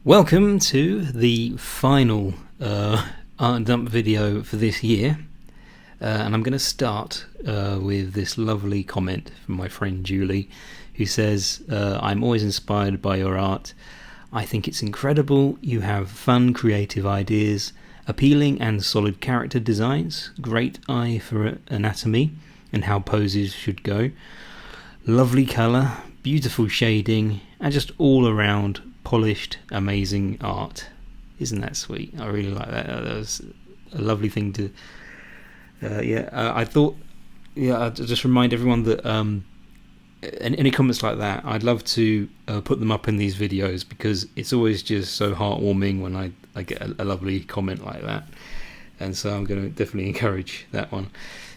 Welcome to the final art and dump video for this year, and I'm going to start with this lovely comment from my friend Julie, who says, I'm always inspired by your art. I think it's incredible. You have fun, creative ideas, appealing and solid character designs, great eye for anatomy and how poses should go, lovely colour, beautiful shading, and just all around polished, amazing art. Isn't that sweet? I really like that. That was a lovely thing to. I thought. I'd just remind everyone that any comments like that, I'd love to put them up in these videos because it's always just so heartwarming when I get a lovely comment like that. And so I'm going to definitely encourage that one.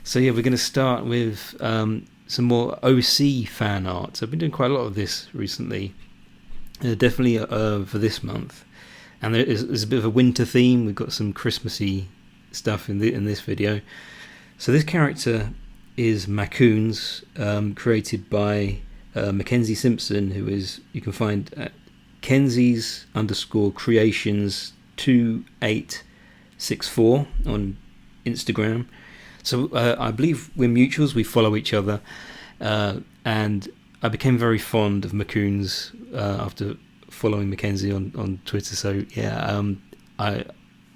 So yeah, we're going to start with some more OC fan art. So I've been doing quite a lot of this recently. Definitely for this month, and there's a bit of a winter theme. We've got some Christmassy stuff in this video. So this character is Macoons, created by Mackenzie Simpson, who you can find at Kenzie's _creations 2864 on Instagram. So I believe we're mutuals. We follow each other, and I became very fond of Macoons after following Mackenzie on Twitter. So yeah, I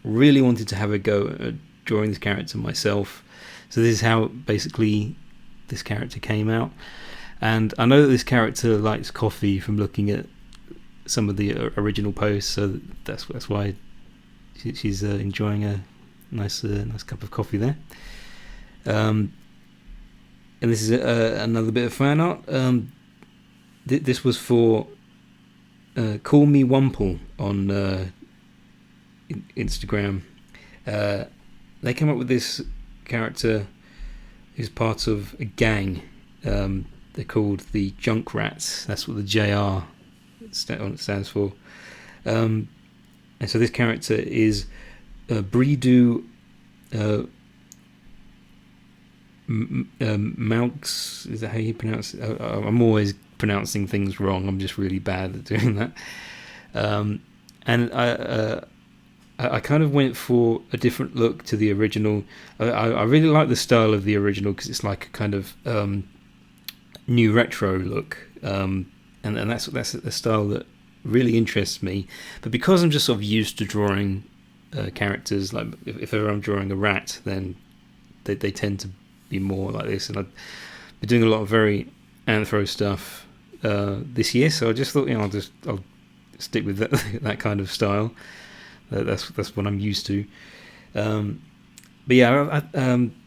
really wanted to have a go at drawing this character myself. So this is how basically this character came out. And I know that this character likes coffee from looking at some of the original posts. So that's why she's enjoying a nice cup of coffee there. And this is another bit of fan art. This was for Call Me Wumple on Instagram. They came up with this character who's part of a gang. They're called the Junk Rats. That's what the JR stands for. And so this character is Breedu Malks. Is that how you pronounce it? I'm always pronouncing things wrong. I'm just really bad at doing that. And I kind of went for a different look to the original. I really like the style of the original because it's like a kind of new retro look, and that's a style that really interests me. But because I'm just sort of used to drawing characters, like if ever I'm drawing a rat, then they tend to be more like this. And I've been doing a lot of very anthro stuff this year, so I just thought, I'll stick with that kind of style. That's what I'm used to. But yeah,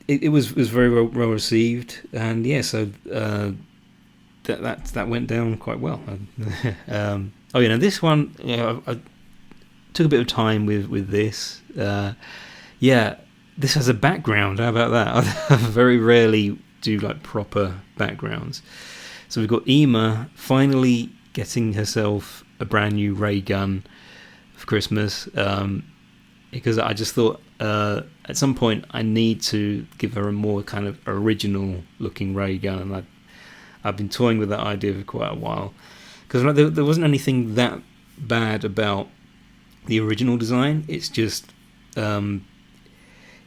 it was very well received, and yeah, so that went down quite well. This one, I took a bit of time with this. This has a background. How about that? I very rarely do like proper backgrounds. So we've got Ema finally getting herself a brand new ray gun for Christmas, because I just thought at some point I need to give her a more kind of original looking ray gun, and I've been toying with that idea for quite a while, because there wasn't anything that bad about the original design. It's just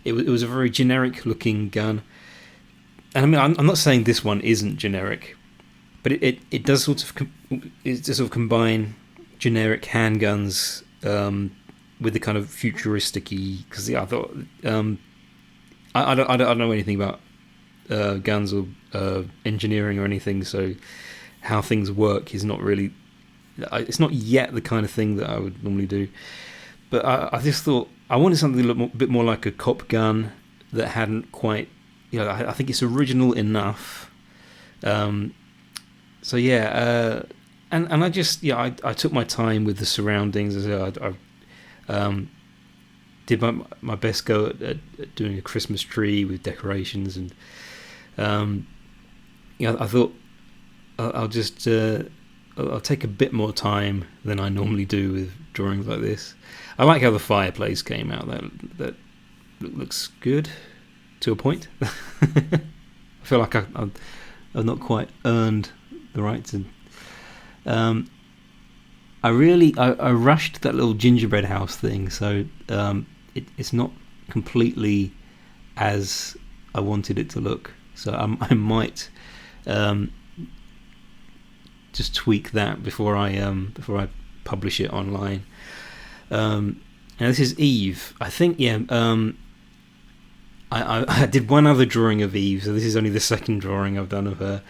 it was a very generic looking gun, and I mean I'm not saying this one isn't generic, but it does sort of combine generic handguns with the kind of futuristic-y, because I thought I don't know anything about guns or engineering or anything, so how things work is not really, it's not yet the kind of thing that I would normally do. But I just thought I wanted something to look a bit more like a cop gun that hadn't quite, I think it's original enough. So yeah, and I just I took my time with the surroundings. I did my best go at doing a Christmas tree with decorations, and I thought I'll just I'll take a bit more time than I normally do with drawings like this. I like how the fireplace came out. That looks good to a point. I feel like I've not quite earned the right to. I rushed that little gingerbread house thing, so it's not completely as I wanted it to look. So I might just tweak that before I publish it online. And this is Eve. I think I did one other drawing of Eve, so this is only the second drawing I've done of her.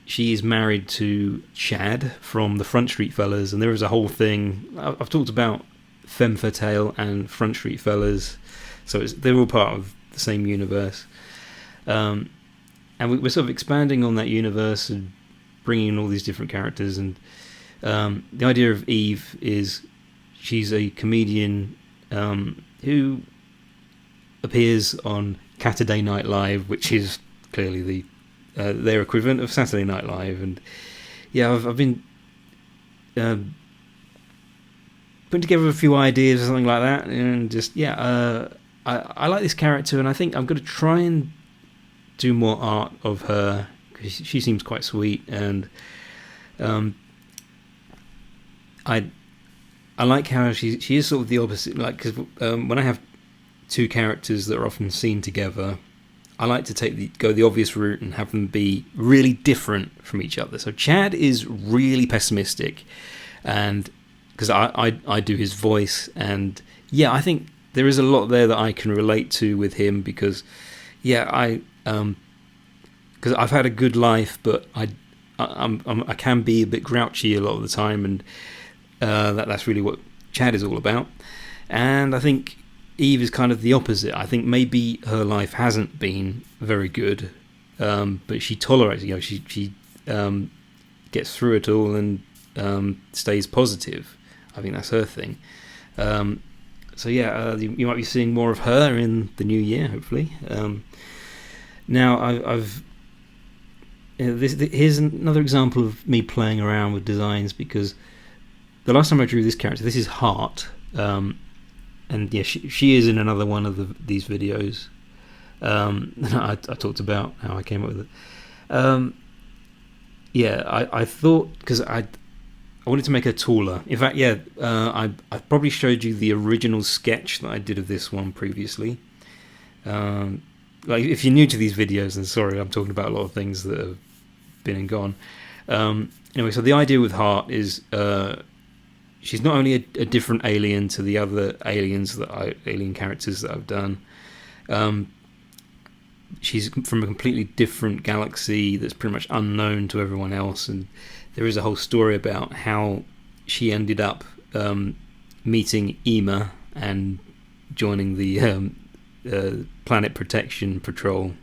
She is married to Chad from the Front Street Fellas, and there is a whole thing. I've talked about Femme Fatale and Front Street Fellas, so they're all part of the same universe. And we're sort of expanding on that universe and bringing in all these different characters. And the idea of Eve is she's a comedian who appears on Saturday Night Live, which is clearly their equivalent of Saturday Night Live. And yeah, I've been putting together a few ideas or something like that, and just I like this character, and I think I'm going to try and do more art of her because she seems quite sweet, and I like how she is sort of the opposite. Like, because when I have two characters that are often seen together, I like to go the obvious route and have them be really different from each other. So Chad is really pessimistic, and because I do his voice, and yeah, I think there is a lot there that I can relate to with him, because because I've had a good life, but I can be a bit grouchy a lot of the time, and that's really what Chad is all about. And I think Eve is kind of the opposite. I think maybe her life hasn't been very good, but she tolerates it. She gets through it all and stays positive. I think that's her thing. So yeah, you might be seeing more of her in the new year, hopefully. Now here's another example of me playing around with designs, because the last time I drew this character, this is Heart. And yeah, she is in another one of these videos. I talked about how I came up with it. I thought, because I wanted to make her taller. In fact, I probably showed you the original sketch that I did of this one previously. Like, if you're new to these videos, then sorry, I'm talking about a lot of things that have been and gone. Anyway, so the idea with Heart is she's not only a different alien to the other alien characters that I've done. She's from a completely different galaxy that's pretty much unknown to everyone else, and there is a whole story about how she ended up meeting Ema and joining the Planet Protection Patrol,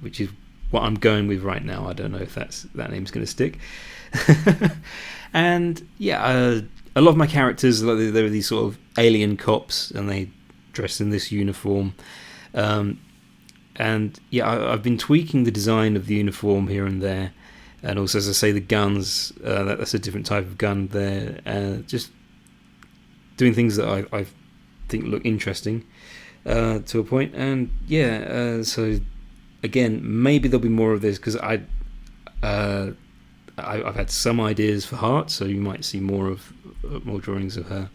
which is what I'm going with right now. I don't know if that name's going to stick. And yeah, a lot of my characters, they're these sort of alien cops, and they dress in this uniform. And yeah, I've been tweaking the design of the uniform here and there, and also, as I say, the guns. That's a different type of gun there. Just doing things that I think look interesting to a point. And yeah, so again, maybe there'll be more of this, because I've had some ideas for Heart, so you might see more drawings of her.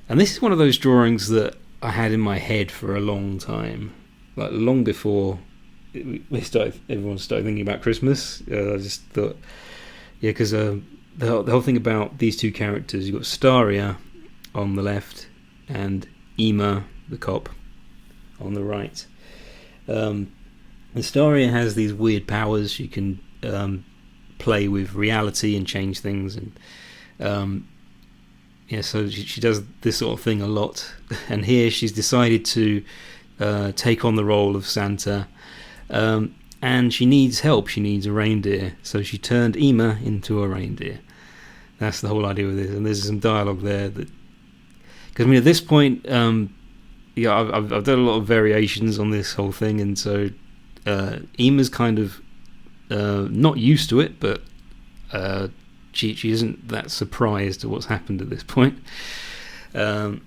And this is one of those drawings that I had in my head for a long time, like long before everyone started thinking about Christmas. I just thought, yeah, because the whole thing about these two characters, you've got Staria on the left and Ema, the cop, on the right. And Staria has these weird powers. She can play with reality and change things, and so she does this sort of thing a lot. And here she's decided to take on the role of Santa, and she needs help. She needs a reindeer, so she turned Ema into a reindeer. That's the whole idea with this. And there's some dialogue there that, because I mean, at this point, I've done a lot of variations on this whole thing, and so Ema's kind of not used to it, but she isn't that surprised at what's happened at this point. So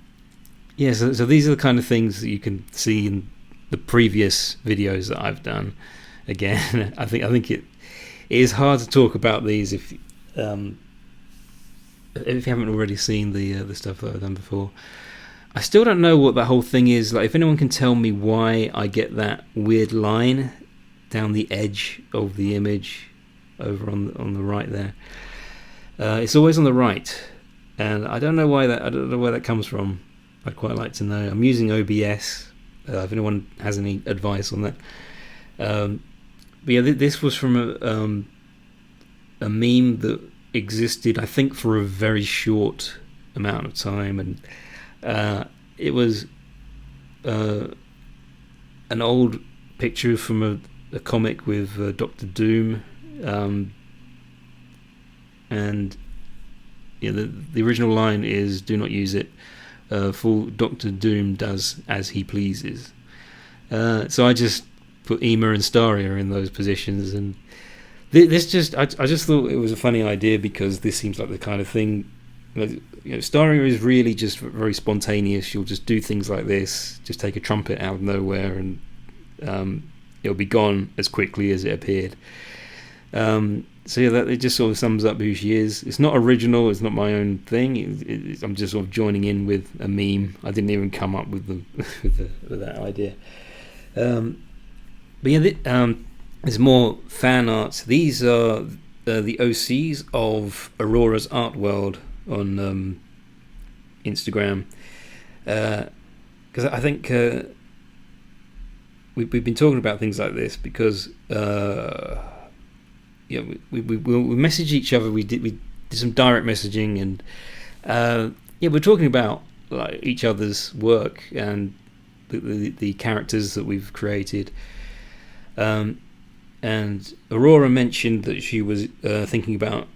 these are the kind of things that you can see in the previous videos that I've done. Again, I think it is hard to talk about these if if you haven't already seen the stuff that I've done before. I still don't know what that whole thing is. Like, if anyone can tell me why I get that weird line down the edge of the image over on the right there. It's always on the right, and I don't know why that. I don't know where that comes from. I'd quite like to know. I'm using OBS. If anyone has any advice on that. But yeah, this was from a meme that existed, I think, for a very short amount of time, and it was an old picture from a comic with Doctor Doom, and yeah, the original line is "Do not use it, for Doctor Doom does as he pleases." So I just put Ema and Staria in those positions, and this just I just thought it was a funny idea, because this seems like the kind of thing. Staria is really just very spontaneous. She'll just do things like this, just take a trumpet out of nowhere, and it'll be gone as quickly as it appeared. So yeah, that it just sort of sums up who she is. It's not original. It's not my own thing. I'm just sort of joining in with a meme. I didn't even come up with with that idea. But yeah, there's more fan art. These are the OCs of Aurora's art world on Instagram, because I think we've been talking about things like this because we message each other. We did some direct messaging, and we're talking about like each other's work and the characters that we've created. And Aurora mentioned that she was thinking about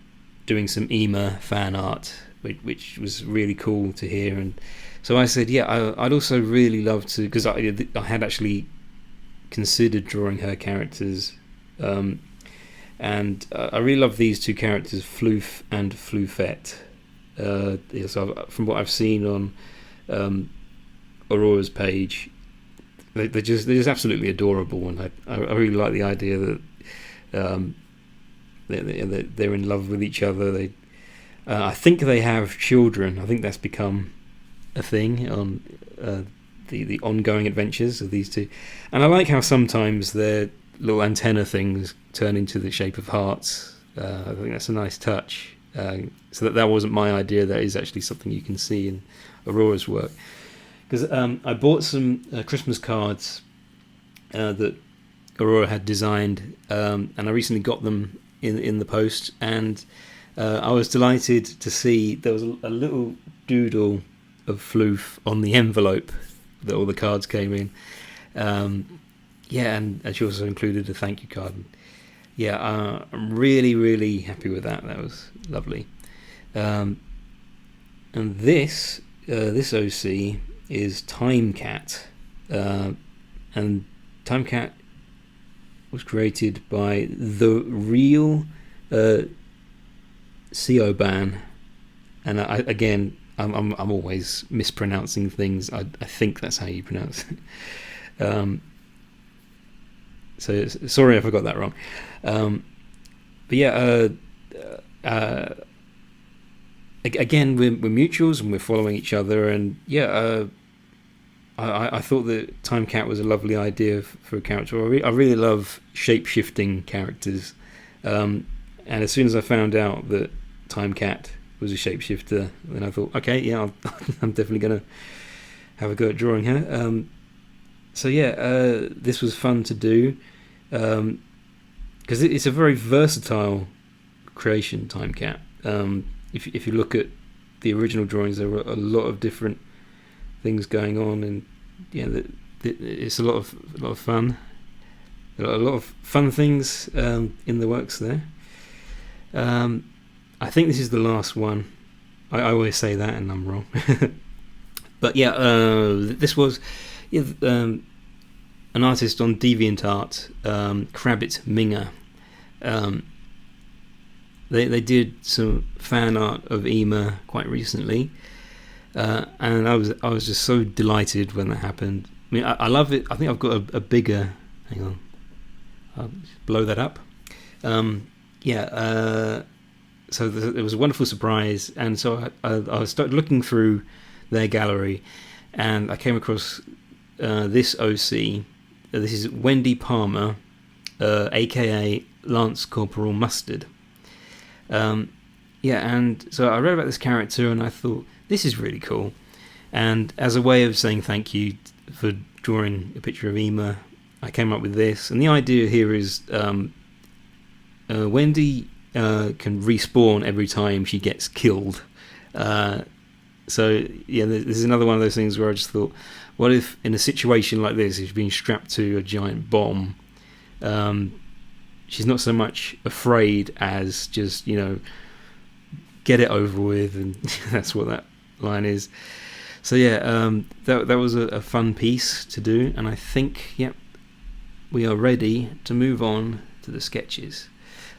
doing some Ema fan art, which was really cool to hear. And so I said, I'd also really love to, because I had actually considered drawing her characters, and I really love these two characters, Floof and Floofette. So from what I've seen on Aurora's page, they're just absolutely adorable, and I really like the idea that they're in love with each other. I think they have children. I think that's become a thing on the ongoing adventures of these two. And I like how sometimes their little antenna things turn into the shape of hearts. I think that's a nice touch. So that wasn't my idea. That is actually something you can see in Aurora's work. Because I bought some Christmas cards that Aurora had designed, and I recently got them in the post, and I was delighted to see there was a little doodle of Floof on the envelope that all the cards came in. And she also included a thank you card. I'm really, really happy with that. That was lovely. And this OC is Timecat, and Timecat was created by the real Siobhan, and I'm always mispronouncing things. I think that's how you pronounce it. So sorry if I got that wrong. Again, we're mutuals and we're following each other, and I thought that Timecat was a lovely idea for a character. I really love shape-shifting characters, and as soon as I found out that Timecat was a shapeshifter, then I thought, okay, I'm definitely going to have a go at drawing her. This was fun to do, because it's a very versatile creation, Timecat. If you look at the original drawings, there were a lot of different things going on, and it's a lot of fun. There are a lot of fun things in the works there. I think this is the last one. I always say that, and I'm wrong. But this was an artist on DeviantArt, Krabbit Minger. They did some fan art of Ema quite recently, and I was just so delighted when that happened. I mean, I love it. I think I've got a bigger. Hang on, I'll blow that up. so it was a wonderful surprise, and so I started looking through their gallery, and I came across this OC. This is Wendy Palmer, aka Lance Corporal Mustard. And so I read about this character, and I thought, this is really cool. And as a way of saying thank you for drawing a picture of Ema, I came up with this. And the idea here is Wendy can respawn every time she gets killed. So this is another one of those things where I just thought, what if in a situation like this, if she's being strapped to a giant bomb, she's not so much afraid as just, get it over with, and that's what that line is. So that was a fun piece to do, and I think we are ready to move on to the sketches.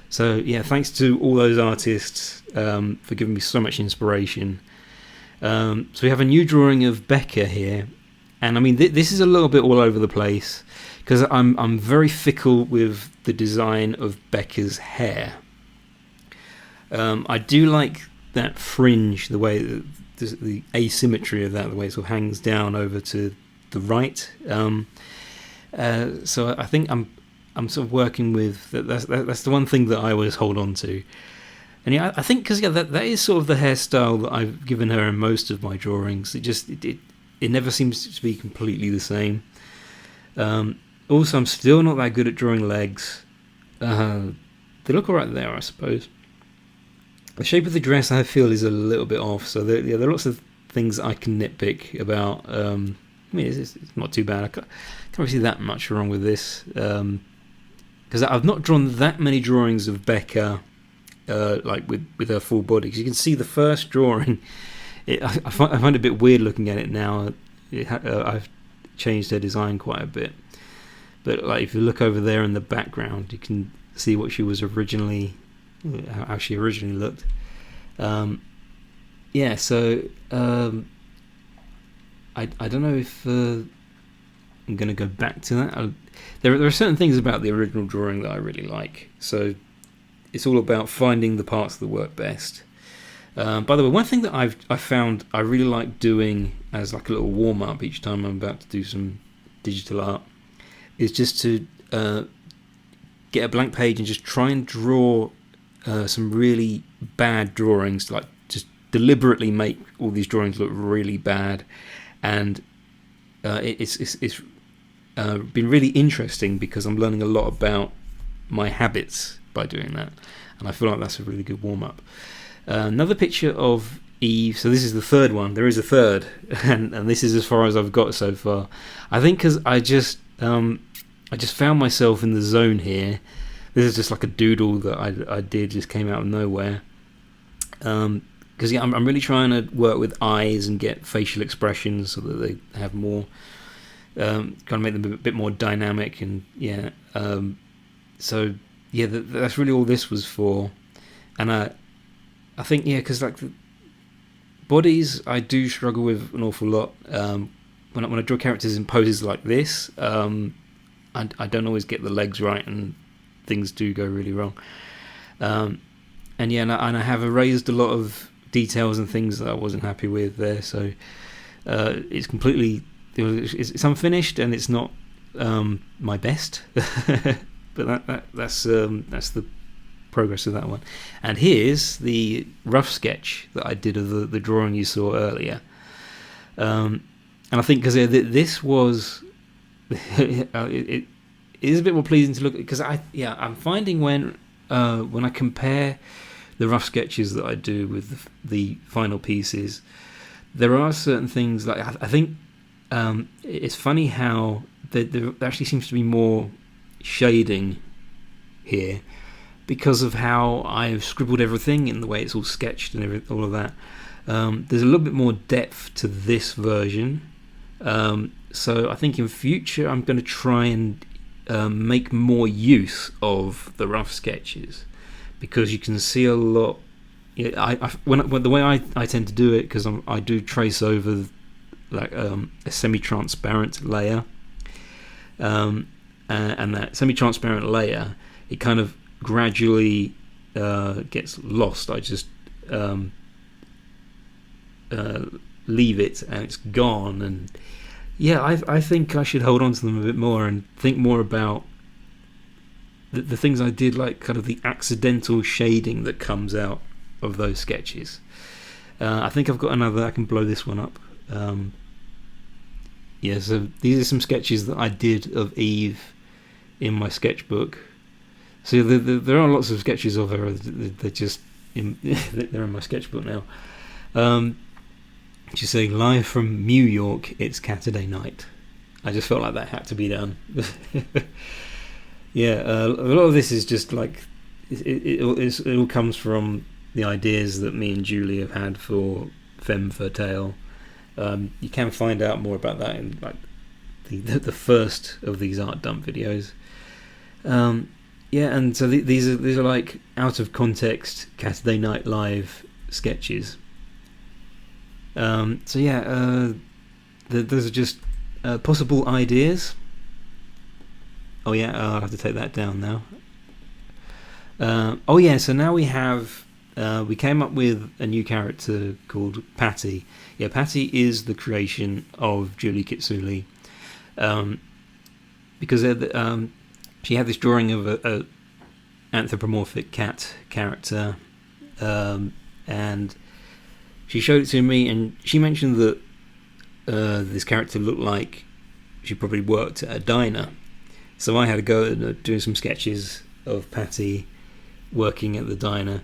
So thanks to all those artists for giving me so much inspiration. So we have a new drawing of Becca here, and I mean this is a little bit all over the place because I'm very fickle with the design of Becca's hair. I do like that fringe, the way the asymmetry of that, the way it sort of hangs down over to the right. So I think I'm sort of working with that's the one thing that I always hold on to. And I think because that is sort of the hairstyle that I've given her in most of my drawings. It never seems to be completely the same. Also, I'm still not that good at drawing legs. They look alright there, I suppose. The shape of the dress I feel is a little bit off, so there are lots of things I can nitpick about. I mean, it's not too bad. I can't really see that much wrong with this, because I've not drawn that many drawings of Becca, like with her full body. Because you can see the first drawing, I find it a bit weird looking at it now. I've changed her design quite a bit, but like if you look over there in the background, you can see what she was originally. How she originally looked. I don't know if I'm going to go back to that. There are certain things about the original drawing that I really like. So it's all about finding the parts that work best. By the way, one thing that I found I really like doing as like a little warm up each time I'm about to do some digital art is just to get a blank page and just try and draw some really bad drawings, like just deliberately make all these drawings look really bad, and it's been really interesting because I'm learning a lot about my habits by doing that, and I feel like that's a really good warm up. Another picture of Eve. So this is the third one. There is a third, and this is as far as I've got so far. I think because I just found myself in the zone here. This is just like a doodle that I did, just came out of nowhere. Because I'm really trying to work with eyes and get facial expressions so that they have more, kind of make them a bit more dynamic. And that's really all this was for. And I think because like the bodies, I do struggle with an awful lot. When I draw characters in poses like this, I don't always get the legs right, and things do go really wrong. And I have erased a lot of details and things that I wasn't happy with there. So it's completely, it's unfinished and it's not my best. But that's the progress of that one. And here's the rough sketch that I did of the drawing you saw earlier. And I think because this was it is a bit more pleasing to look at, because I'm finding when I compare the rough sketches that I do with the final pieces, there are certain things like I think it's funny how there actually seems to be more shading here because of how I've scribbled everything and the way it's all sketched and all of that. There's a little bit more depth to this version, so I think in future I'm going to try and make more use of the rough sketches, because you can see a lot. The way I tend to do it, because I do trace over like a semi-transparent layer, and that semi-transparent layer, it kind of gradually gets lost, I just leave it and it's gone. And yeah, I think I should hold on to them a bit more and think more about the things I did, like kind of the accidental shading that comes out of those sketches. I think I've got another. I can blow this one up. Yeah, so these are some sketches that I did of Eve in my sketchbook. So there are lots of sketches of her. They're just they're in my sketchbook now. She's saying, live from New York, it's Saturday night. I just felt like that had to be done. Yeah, a lot of this is just like it all comes from the ideas that me and Julie have had for Femme Fatale. You can find out more about that in like the first of these art dump videos. Yeah, and so these are like out of context Saturday Night Live sketches. So yeah, those are just possible ideas. Oh yeah, I'll have to take that down now. Oh yeah, so now we have we came up with a new character called Patty. Yeah, Patty is the creation of Julie Kitsuli, because she had this drawing of a anthropomorphic cat character, and she showed it to me, and she mentioned that this character looked like she probably worked at a diner. So I had a go at doing some sketches of Patty working at the diner,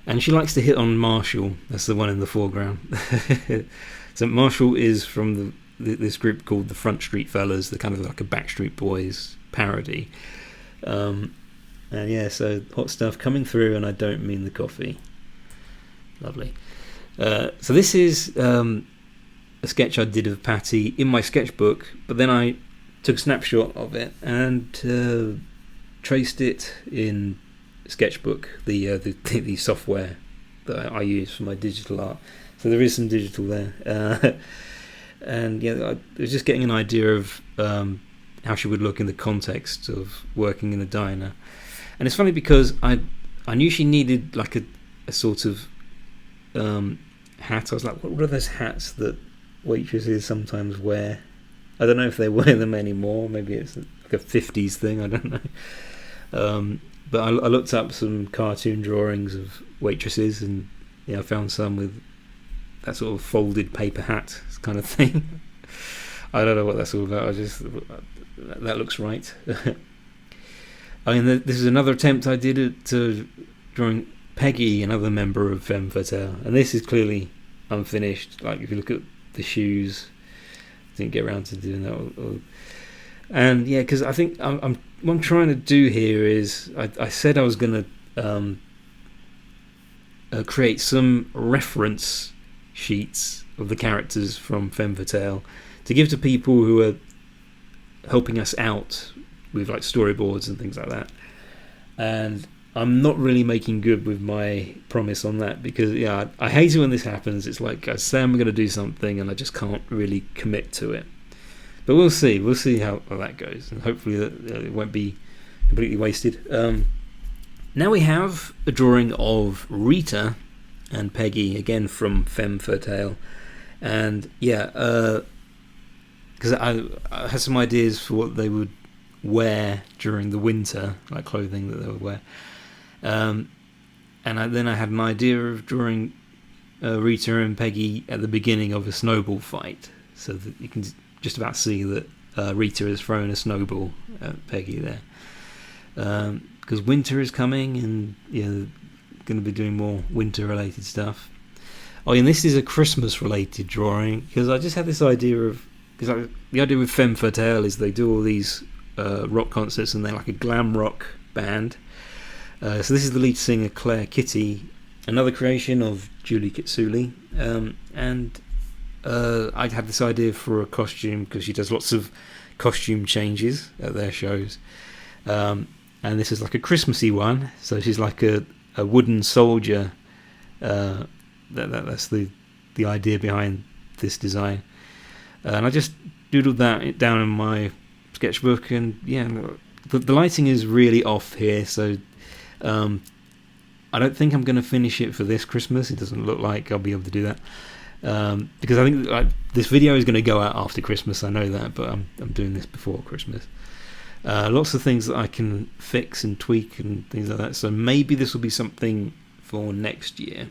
and she likes to hit on Marshall. That's the one in the foreground. So Marshall is from this group called the Front Street Fellas. They're kind of like a Backstreet Boys parody. And yeah, so hot stuff coming through, and I don't mean the coffee. Lovely. So this is a sketch I did of Patty in my sketchbook, but then I took a snapshot of it and traced it in Sketchbook, the software that I use for my digital art. So there is some digital there, and yeah, I was just getting an idea of how she would look in the context of working in a diner. And it's funny because I knew she needed like a sort of hat. I was like, what are those hats that waitresses sometimes wear? I don't know if they wear them anymore. Maybe it's like a 50s thing. I don't know. But I looked up some cartoon drawings of waitresses, and yeah, I found some with that sort of folded paper hat kind of thing. I don't know what that's all about. That looks right. I mean, this is another attempt I did at drawing Peggy, another member of Femme Fatale, and this is clearly unfinished. Like if you look at the shoes, I didn't get around to doing that. And yeah, because I think what I'm trying to do here is I said I was going to create some reference sheets of the characters from Femme Fatale to give to people who are helping us out with like storyboards and things like that. And I'm not really making good with my promise on that, because yeah, I hate it when this happens. It's like I say I'm going to do something and I just can't really commit to it. But we'll see how that goes, and hopefully it won't be completely wasted. Now we have a drawing of Rita and Peggy, again from Femme Fatale. And yeah, because I had some ideas for what they would wear during the winter, like clothing that they would wear. And then I had an idea of drawing Rita and Peggy at the beginning of a snowball fight, so that you can just about see that Rita has thrown a snowball at Peggy there. Because winter is coming, and yeah, going to be doing more winter-related stuff. Oh, and this is a Christmas-related drawing, because I just had this idea of, because the idea with Femme Fatale is they do all these rock concerts, and they're like a glam rock band. So this is the lead singer Claire Kitty, another creation of Julie Kitsuli, and I had this idea for a costume because she does lots of costume changes at their shows, and this is like a Christmassy one. So she's like a wooden soldier. That's the idea behind this design, and I just doodled that down in my sketchbook. And yeah, the lighting is really off here, so I don't think I'm going to finish it for this Christmas. It doesn't look like I'll be able to do that. Because I think this video is going to go out after Christmas, I know that, but I'm doing this before Christmas. Lots of things that I can fix and tweak and things like that, so maybe this will be something for next year.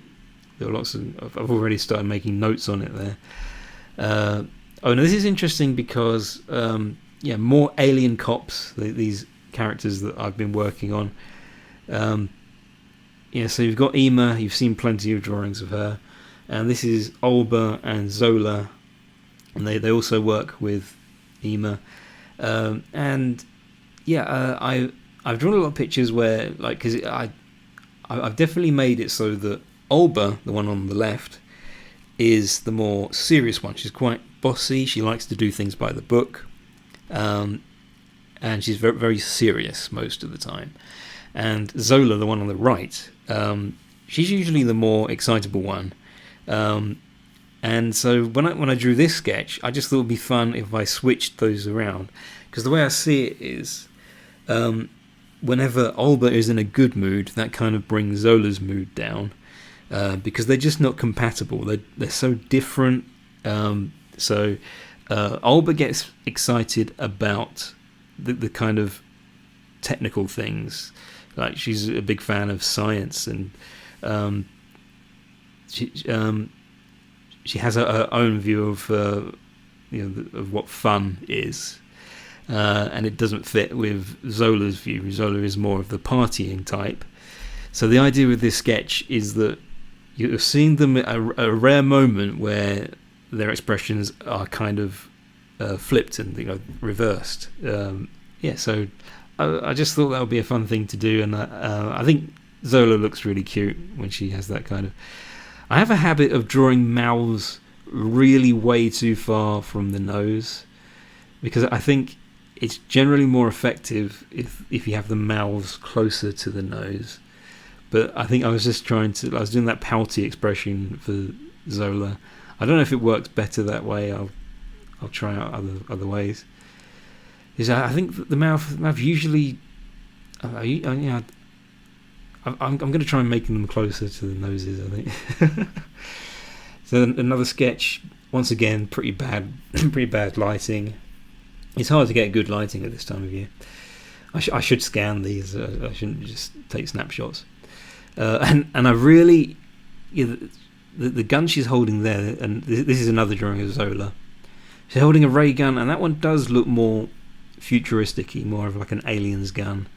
There are lots of, I've already started making notes on it there. Oh no, this is interesting because more alien cops, these characters that I've been working on. So you've got Ema, you've seen plenty of drawings of her. And this is Olba and Zola, and they also work with Ema. I've drawn a lot of pictures where, like, because I've definitely made it so that Olba, the one on the left, is the more serious one. She's quite bossy. She likes to do things by the book, and she's very, very serious most of the time. And Zola, the one on the right, she's usually the more excitable one. And so when I drew this sketch, I just thought it would be fun if I switched those around, because the way I see it is, whenever Olba is in a good mood, that kind of brings Zola's mood down, because they're just not compatible. They're so different. Olba gets excited about the kind of technical things, like she's a big fan of science, and she has her own view of of what fun is, and it doesn't fit with Zola's view. Zola is more of the partying type. So the idea with this sketch is that you're seeing them at a rare moment where their expressions are kind of flipped and reversed. So I just thought that would be a fun thing to do, and I think Zola looks really cute when she has that kind of... I have a habit of drawing mouths really way too far from the nose, because I think it's generally more effective if you have the mouths closer to the nose. But I think I was doing that pouty expression for Zola. I don't know if it works better that way. I'll try out other ways. I think the mouth usually... I'm going to try and make them closer to the noses, I think. So another sketch, once again, pretty bad lighting. It's hard to get good lighting at this time of year. I should scan these. I shouldn't just take snapshots. And I really, the gun she's holding there, and this is another drawing of Zola. She's holding a ray gun, and that one does look more futuristic-y, more of like an alien's gun.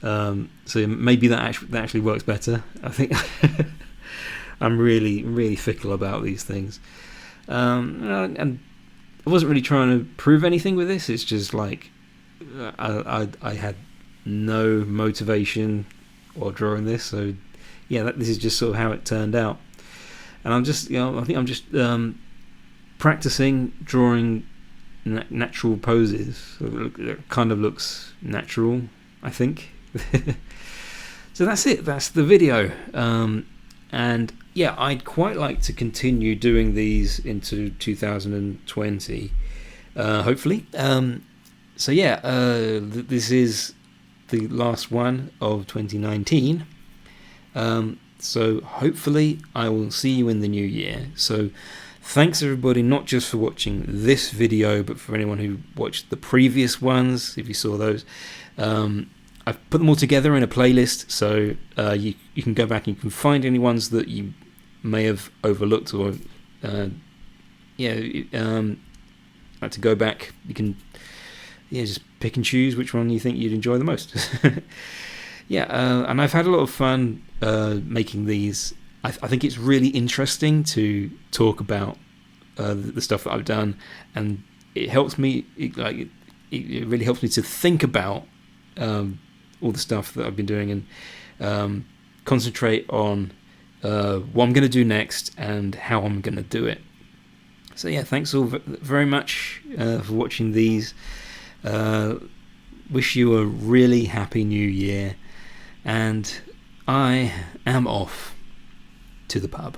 So maybe that actually works better. I think I'm really, really fickle about these things. And I wasn't really trying to prove anything with this. It's just like I had no motivation or drawing this, so this is just sort of how it turned out. And I'm just, I think I'm just practicing drawing natural poses. So it kind of looks natural, I think. So that's it. That's the video. And I'd quite like to continue doing these into 2020, hopefully. This is the last one of 2019. So hopefully I will see you in the new year. So thanks everybody, not just for watching this video, but for anyone who watched the previous ones, if you saw those. I've put them all together in a playlist, so you can go back and you can find any ones that you may have overlooked, or like to go back. You can just pick and choose which one you think you'd enjoy the most. And I've had a lot of fun making these. I think it's really interesting to talk about the stuff that I've done, and it helps me. It really helps me to think about all the stuff that I've been doing, and concentrate on what I'm going to do next and how I'm going to do it. So thanks all very much for watching these. Wish you a really happy new year, and I am off to the pub.